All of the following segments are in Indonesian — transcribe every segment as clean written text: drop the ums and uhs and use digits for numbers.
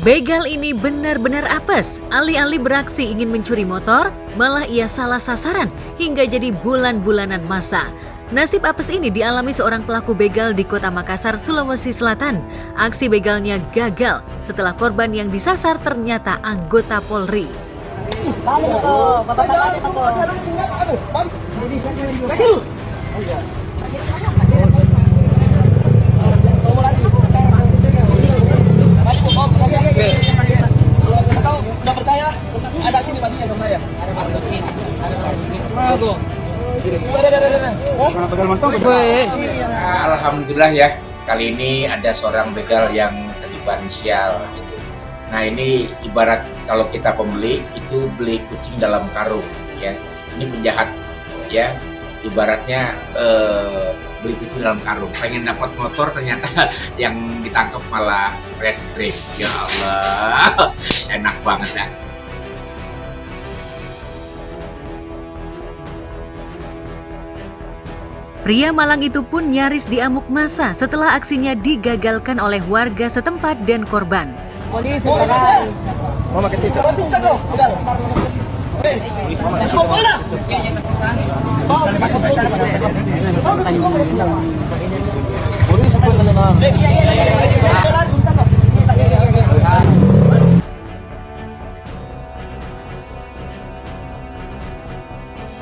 Begal ini benar-benar apes. Alih-alih beraksi ingin mencuri motor, malah ia salah sasaran hingga jadi bulan-bulanan masa. Nasib apes ini dialami seorang pelaku begal di Kota Makassar, Sulawesi Selatan. Aksi begalnya gagal setelah korban yang disasar ternyata anggota Polri. Alhamdulillah ya, kali ini ada seorang begal yang terlibat sial gitu. Nah ini ibarat kalau kita pembeli itu beli kucing dalam karung ya. Ini penjahat ya, ibaratnya beli kucing dalam karung. Pengen dapat motor ternyata yang ditangkap malah restrik. Ya Allah, enak banget ya. Pria Malang itu pun nyaris diamuk massa setelah aksinya digagalkan oleh warga setempat dan korban.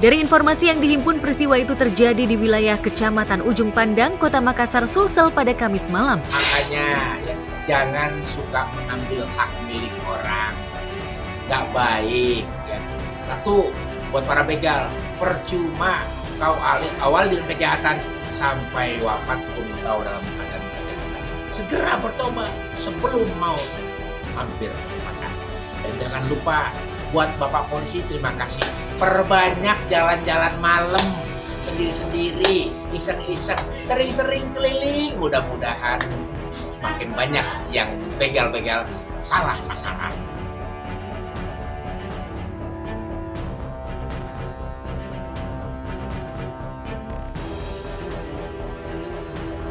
Dari informasi yang dihimpun, peristiwa itu terjadi di wilayah Kecamatan Ujung Pandang, Kota Makassar, Sulsel pada Kamis malam. Makanya ya, jangan suka mengambil hak milik orang, nggak baik. Ya. Satu, buat para begal, percuma kau awal dengan kejahatan sampai wafat pun kau dalam keadaan kejahatan. Segera bertobat sebelum mau hampir makan. Dan jangan lupa buat Bapak Polisi, terima kasih. Perbanyak jalan-jalan malam sendiri-sendiri, iseng-iseng, sering-sering keliling. Mudah-mudahan makin banyak yang begal-begal salah sasaran.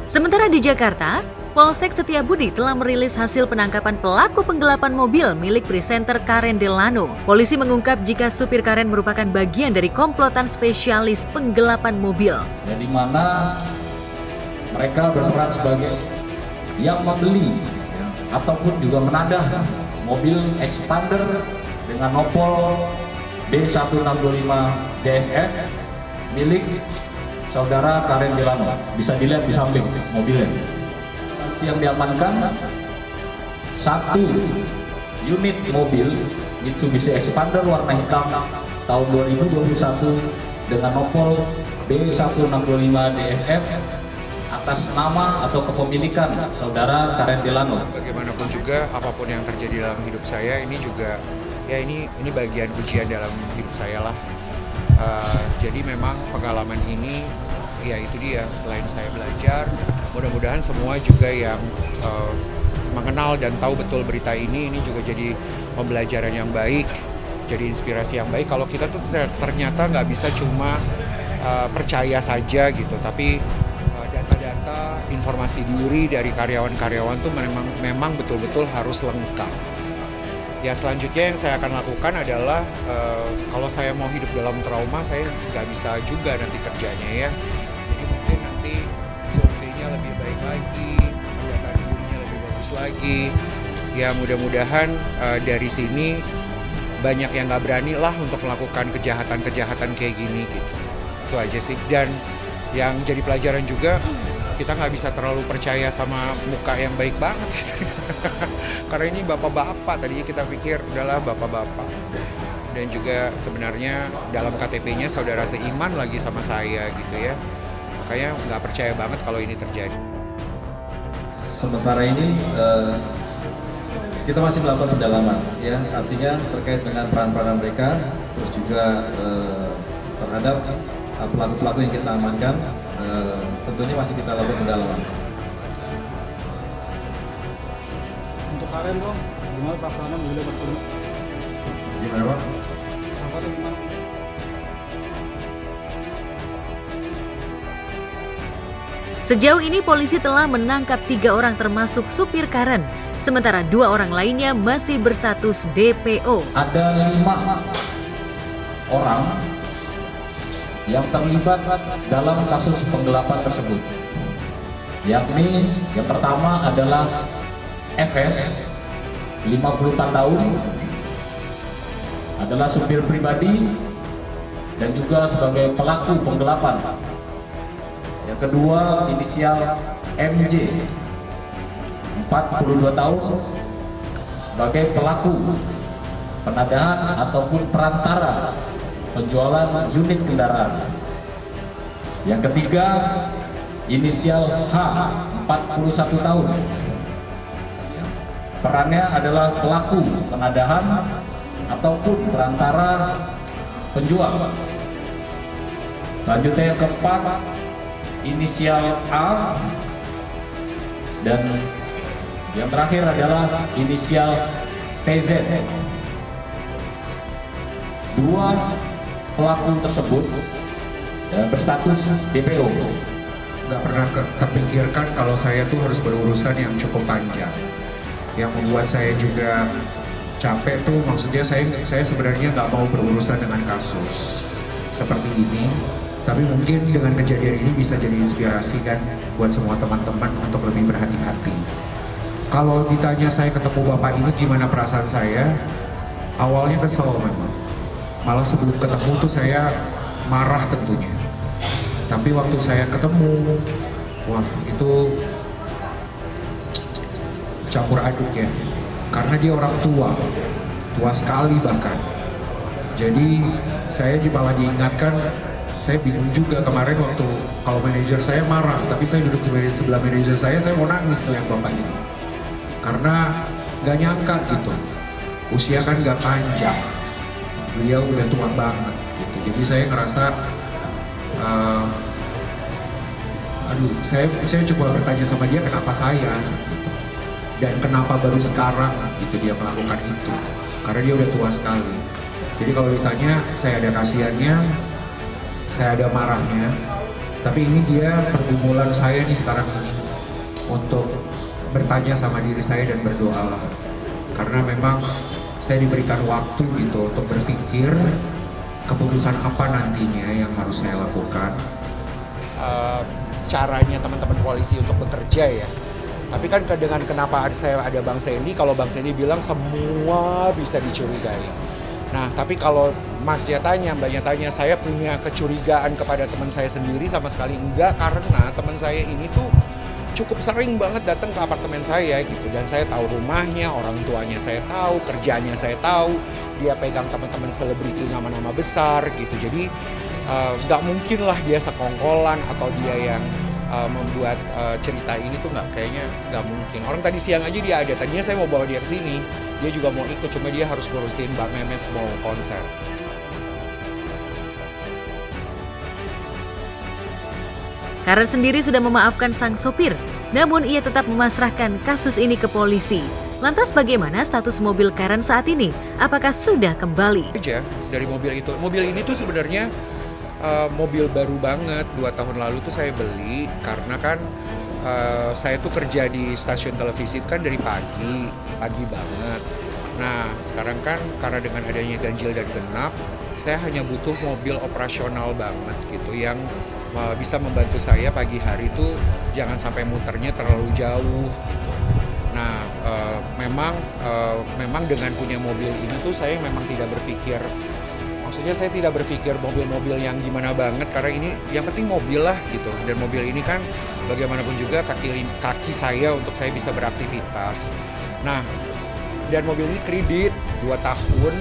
Sementara di Jakarta, Polsek Setiabudi telah merilis hasil penangkapan pelaku penggelapan mobil milik presenter Karen Delano. Polisi mengungkap jika supir Karen merupakan bagian dari komplotan spesialis penggelapan mobil. Di mana mereka berperan sebagai yang membeli ataupun juga menadah mobil expander dengan nopol B1625 DFF milik saudara Karen Delano. Bisa dilihat di samping mobilnya. Yang diamankan satu unit mobil Mitsubishi Expander warna hitam tahun 2021 dengan nopol B1625 DFF atas nama atau kepemilikan saudara Karen Delano. Bagaimanapun juga, apapun yang terjadi dalam hidup saya ini juga ya ini bagian ujian dalam hidup saya lah. Jadi memang pengalaman ini ya itu dia, selain saya belajar, mudah-mudahan semua juga yang mengenal dan tahu betul berita ini juga jadi pembelajaran yang baik, jadi inspirasi yang baik. Kalau kita tuh ternyata nggak bisa cuma percaya saja gitu, tapi data-data, informasi diri dari karyawan-karyawan tuh memang betul-betul harus lengkap. Ya selanjutnya yang saya akan lakukan adalah kalau saya mau hidup dalam trauma, saya nggak bisa juga nanti kerjanya ya. Jadi mungkin nanti surveinya lebih baik lagi, pendataan dirinya lebih bagus lagi. Ya mudah-mudahan dari sini banyak yang nggak berani lah untuk melakukan kejahatan-kejahatan kayak gini gitu. Itu aja sih. Dan yang jadi pelajaran juga, kita nggak bisa terlalu percaya sama muka yang baik banget. Karena ini bapak-bapak, tadinya kita pikir udahlah bapak-bapak. Dan juga sebenarnya dalam KTP-nya saudara seiman lagi sama saya gitu ya. Makanya nggak percaya banget kalau ini terjadi. Sementara ini kita masih melakukan pendalaman ya, artinya terkait dengan peran-peran mereka, terus juga terhadap pelaku-pelaku yang kita amankan, tentunya masih kita lakukan pendalaman. Untuk Karen dong, gimana perasaannya bila bertemu? Gimana Pak? Perasaannya gimana? Sejauh ini polisi telah menangkap 3 orang termasuk supir Karen, sementara 2 orang lainnya masih berstatus DPO. Ada 5 orang yang terlibat dalam kasus penggelapan tersebut. Yakni yang pertama adalah FS, 54 tahun, adalah supir pribadi dan juga sebagai pelaku penggelapan. Yang kedua inisial MJ, 42 tahun, sebagai pelaku penadahan ataupun perantara penjualan unit kendaraan. Yang ketiga inisial H, 41 tahun, perannya adalah pelaku penadahan ataupun perantara penjual. Selanjutnya yang keempat inisial A, dan yang terakhir adalah inisial TZ. 2 pelaku tersebut berstatus DPO. Nggak pernah terpikirkan kalau saya tuh harus berurusan yang cukup panjang. Yang membuat saya juga capek tuh, maksudnya saya sebenarnya nggak mau berurusan dengan kasus seperti ini. Tapi mungkin dengan kejadian ini bisa jadi inspirasi kan buat semua teman-teman untuk lebih berhati-hati. Kalau ditanya saya ketemu bapak ini gimana perasaan saya, awalnya kesel memang. Malah sebelum ketemu tuh saya marah tentunya. Tapi waktu saya ketemu, wah itu campur aduk ya. Karena dia orang tua sekali bahkan. Jadi saya malah diingatkan, saya bingung juga kemarin waktu kalau manajer saya marah, tapi saya duduk di sebelah manajer saya mau nangis melihat bapak ini. Karena gak nyangka gitu, usia kan gak panjang, beliau udah tua banget gitu. Jadi saya ngerasa, saya coba bertanya sama dia kenapa saya gitu. Dan kenapa baru sekarang gitu dia melakukan itu, karena dia udah tua sekali. Jadi kalau ditanya, saya ada kasihannya, saya ada marahnya, tapi ini dia pergumulan saya nih sekarang ini untuk bertanya sama diri saya dan berdoa lah, karena memang saya diberikan waktu gitu untuk berpikir keputusan apa nantinya yang harus saya lakukan. Caranya teman-teman polisi untuk bekerja ya, tapi kan dengan kenapa saya ada Bang Sandy, kalau Bang Sandy bilang semua bisa dicurigai. Nah, tapi kalau Masnya tanya, Mbaknya tanya, saya punya kecurigaan kepada teman saya sendiri sama sekali enggak, karena teman saya ini tuh cukup sering banget datang ke apartemen saya gitu, dan saya tahu rumahnya, orang tuanya saya tahu, kerjanya saya tahu, dia pegang teman-teman selebriti nama-nama besar gitu. Jadi nggak mungkin lah dia sekongkolan atau dia yang membuat cerita ini tuh kayaknya nggak mungkin. Orang tadi siang aja dia ada, tadinya saya mau bawa dia ke sini, dia juga mau ikut, cuma dia harus ngurusin Mbak Memes mau konser. Karen sendiri sudah memaafkan sang sopir, namun ia tetap memasrahkan kasus ini ke polisi. Lantas bagaimana status mobil Karen saat ini? Apakah sudah kembali? Aja dari mobil itu. Mobil ini tuh sebenarnya mobil baru banget. 2 tahun lalu tuh saya beli karena kan saya tuh kerja di stasiun televisi kan dari pagi banget. Nah sekarang kan karena dengan adanya ganjil dan genap, saya hanya butuh mobil operasional banget gitu yang bisa membantu saya pagi hari tuh jangan sampai muternya terlalu jauh gitu. Nah memang dengan punya mobil ini tuh saya memang tidak berpikir, maksudnya saya tidak berpikir mobil-mobil yang gimana banget, karena ini yang penting mobil lah gitu. Dan mobil ini kan bagaimanapun juga kaki saya untuk saya bisa beraktivitas. Nah dan mobil ini kredit 2 tahun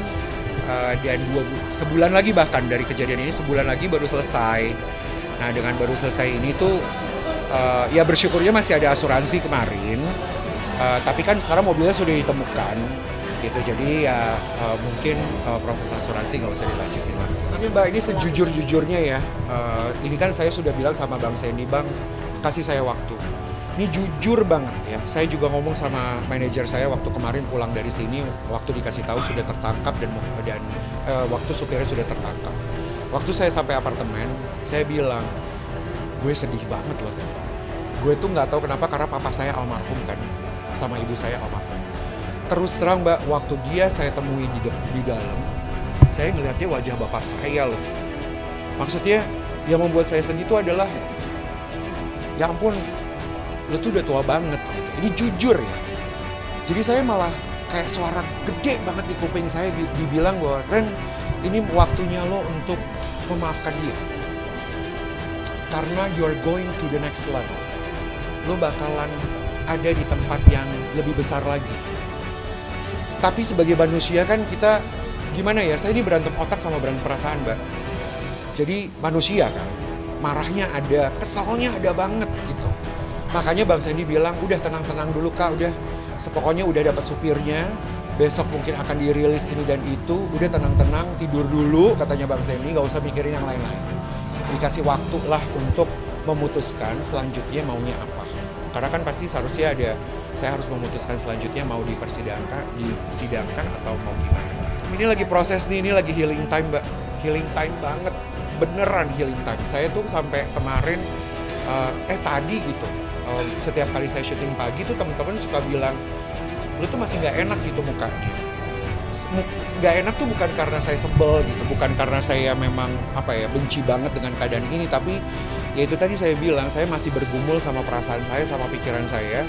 dan sebulan lagi, bahkan dari kejadian ini sebulan lagi baru selesai. Nah dengan baru selesai ini tuh ya bersyukurnya masih ada asuransi kemarin, tapi kan sekarang mobilnya sudah ditemukan gitu, jadi ya mungkin proses asuransi nggak usah dilanjutin lah. Tapi Mbak ini sejujur-jujurnya ya, ini kan saya sudah bilang sama Bang Sandy, Bang kasih saya waktu. Ini jujur banget ya, saya juga ngomong sama manajer saya waktu kemarin pulang dari sini, waktu dikasih tahu sudah tertangkap dan waktu supirnya sudah tertangkap. Waktu saya sampai apartemen, saya bilang, gue sedih banget loh tadi. gue tuh nggak tahu kenapa, karena papa saya almarhum kan, sama ibu saya almarhum. Terus terang Mbak, waktu saya temui di dalam, saya ngeliatnya wajah bapak saya loh. Maksudnya yang membuat saya sedih itu adalah, ya ampun, lu tuh udah tua banget gitu. Ini jujur ya. Jadi saya malah kayak suara gede banget di kuping saya dibilang bahwa, Ren, ini waktunya lo untuk memaafkan dia. Karena you're going to the next level. Lo bakalan ada di tempat yang lebih besar lagi. Tapi sebagai manusia kan kita, gimana ya, saya ini berantem otak sama berantem perasaan, Mbak. Jadi manusia kan, marahnya ada, kesalnya ada banget gitu. Makanya Bang Sandy bilang, udah tenang-tenang dulu Kak, pokoknya udah dapat supirnya, besok mungkin akan dirilis ini dan itu, udah tenang-tenang, tidur dulu katanya Bang Sandy, gak usah mikirin yang lain-lain. Dikasih waktu lah untuk memutuskan selanjutnya maunya apa. Karena kan pasti seharusnya saya harus memutuskan selanjutnya mau disidangkan atau mau gimana. Ini lagi proses nih, ini lagi healing time Mbak. Healing time banget, beneran healing time. Saya tuh sampai kemarin, tadi gitu, setiap kali saya syuting pagi tuh teman-teman suka bilang, lu tuh masih gak enak gitu mukanya. Gak enak tuh bukan karena saya sebel gitu, bukan karena saya memang benci banget dengan keadaan ini, tapi ya itu tadi saya bilang, saya masih bergumul sama perasaan saya, sama pikiran saya.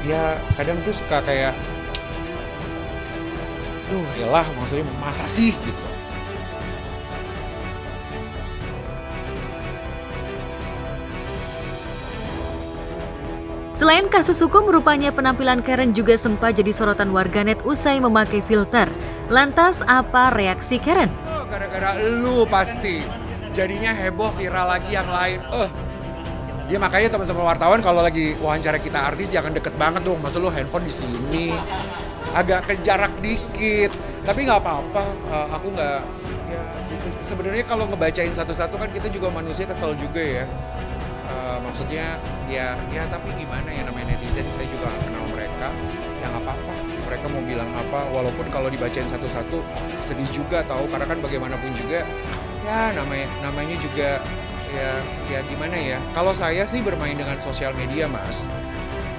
Ya kadang tuh suka kayak, yalah maksudnya masa sih gitu. Selain kasus hukum, rupanya penampilan Karen juga sempat jadi sorotan warganet usai memakai filter. Lantas apa reaksi Karen? Gara-gara lu pasti jadinya heboh, viral lagi yang lain. Ya makanya teman-teman wartawan kalau lagi wawancara kita artis jangan deket banget dong. Masa lu handphone di sini, agak ke jarak dikit. Tapi nggak apa-apa, aku nggak. Ya, sebenarnya kalau ngebacain satu-satu kan kita juga manusia, kesel juga ya. Maksudnya ya tapi gimana ya, namanya netizen, saya juga gak kenal mereka, ya gak apa-apa, mereka mau bilang apa, walaupun kalau dibacain satu-satu sedih juga tahu, karena kan bagaimanapun juga ya namanya juga ya gimana ya. Kalau saya sih bermain dengan sosial media Mas,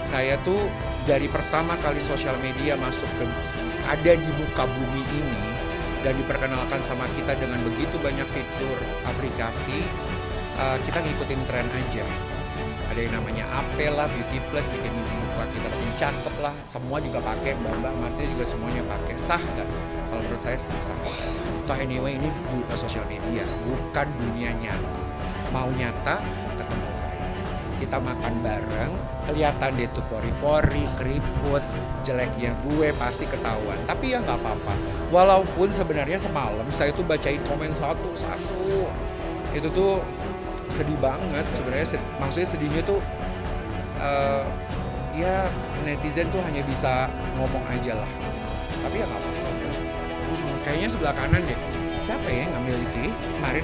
saya tuh dari pertama kali sosial media ada di muka bumi ini dan diperkenalkan sama kita dengan begitu banyak fitur aplikasi, kita ngikutin tren aja. Ada yang namanya AP lah, Beauty Plus, bikin muka kita makin cakep lah. Semua juga pakai, mbak-mbak, masnya juga semuanya pakai. Sah nggak? Kalau menurut saya sah. Toh anyway ini sosial media, bukan dunia nyata. Mau nyata, ketemu saya. Kita makan bareng, kelihatan deh tuh pori-pori, keriput, jeleknya gue pasti ketahuan. Tapi ya nggak apa-apa. Walaupun sebenarnya semalam saya tuh bacain komen satu-satu. Itu tuh sedih banget sebenarnya, maksudnya sedihnya tuh ya netizen tuh hanya bisa ngomong aja lah, tapi ya nggak apa-apa. Kayaknya sebelah kanan deh, siapa ya yang ngambil itu ya? Kemarin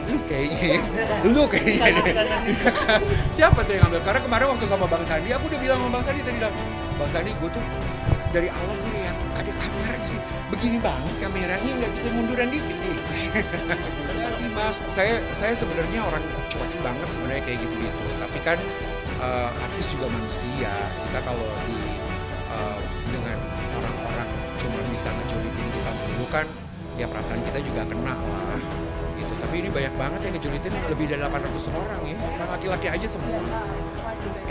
lu kayaknya deh. Siapa tuh yang ngambil? Karena kemarin waktu sama Bang Sandi, aku udah bilang sama Bang Sandi tadi, Bang Sandi, gue tuh dari awal gue lihat ada kamera di sini, begini banget kameranya, nggak bisa munduran dikit nih. Ya sih Mas, saya sebenarnya orang cuek banget sebenarnya kayak gitu-gitu. Tapi kan artis juga manusia. Kita kalau dengan orang-orang cuma bisa ngejulitin kita dulu kan, ya perasaan kita juga kena lah. Gitu. Tapi ini banyak banget yang ngejulitin, lebih dari 800 orang ya, laki-laki aja semua.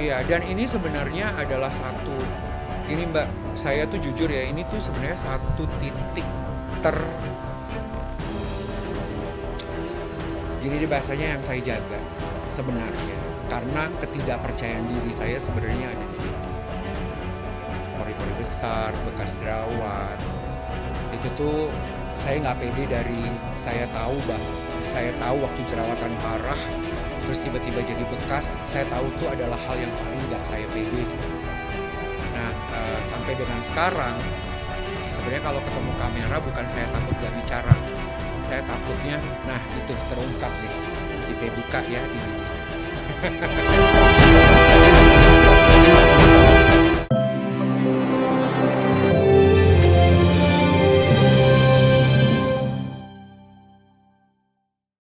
Iya, dan ini sebenarnya adalah ini Mbak, saya tuh jujur ya, ini tuh sebenarnya satu titik gini deh bahasanya, yang saya jaga sebenarnya, karena ketidakpercayaan diri saya sebenarnya ada di situ. Pori-pori besar, bekas jerawat, itu tuh saya nggak pede dari saya tahu waktu jerawatan parah, terus tiba-tiba jadi bekas, saya tahu tuh adalah hal yang paling nggak saya pede sebenarnya. Nah, sampai dengan sekarang, sebenarnya kalau ketemu kamera bukan saya takut gak bicara, saya takutnya, nah itu terungkap deh, kita buka ya ini dia.